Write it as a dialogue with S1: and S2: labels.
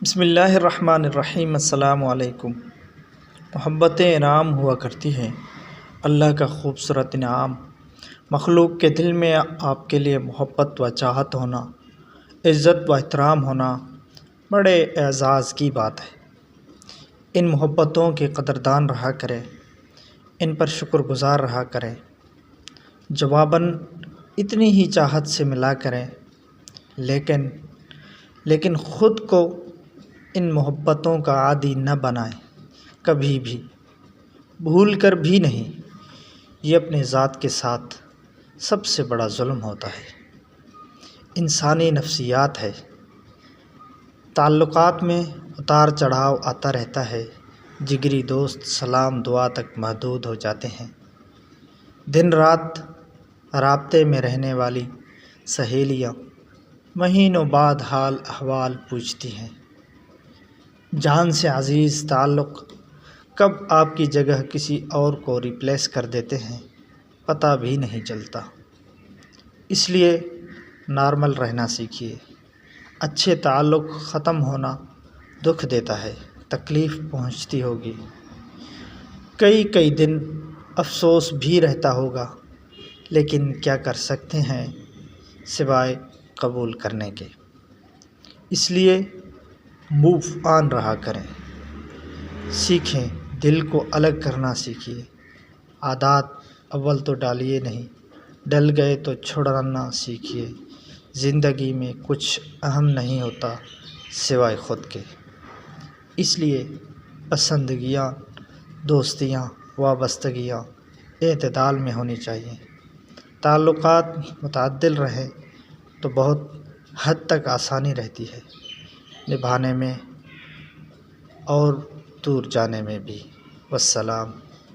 S1: بسم اللہ الرحمن الرحیم۔ السلام علیکم۔ محبت انعام ہوا کرتی ہے، اللہ کا خوبصورت انعام۔ مخلوق کے دل میں آپ کے لیے محبت و چاہت ہونا، عزت و احترام ہونا بڑے اعزاز کی بات ہے۔ ان محبتوں کے قدردان رہا کریں، ان پر شکر گزار رہا کریں، جواباً اتنی ہی چاہت سے ملا کریں، لیکن خود کو ان محبتوں کا عادی نہ بنائیں، کبھی بھی، بھول کر بھی نہیں۔ یہ اپنے ذات کے ساتھ سب سے بڑا ظلم ہوتا ہے۔ انسانی نفسیات ہے، تعلقات میں اتار چڑھاؤ آتا رہتا ہے۔ جگری دوست سلام دعا تک محدود ہو جاتے ہیں، دن رات رابطے میں رہنے والی سہیلیاں مہینوں بعد حال احوال پوچھتی ہیں۔ جان سے عزیز تعلق کب آپ کی جگہ کسی اور کو ریپلیس کر دیتے ہیں پتہ بھی نہیں چلتا۔ اس لیے نارمل رہنا سیکھیے۔ اچھے تعلق ختم ہونا دکھ دیتا ہے، تکلیف پہنچتی ہوگی، کئی دن افسوس بھی رہتا ہوگا، لیکن کیا کر سکتے ہیں سوائے قبول کرنے کے۔ اس لیے موو آن رہا کریں، سیکھیں، دل کو الگ کرنا سیکھیے۔ عادات اول تو ڈالیے نہیں، ڈل گئے تو چھڑانا سیکھیے۔ زندگی میں کچھ اہم نہیں ہوتا سوائے خود کے، اس لیے پسندگیاں، دوستیاں، وابستگیاں اعتدال میں ہونی چاہیے۔ تعلقات متعدل رہیں تو بہت حد تک آسانی رہتی ہے نبھانے میں اور دور جانے میں بھی۔ والسلام۔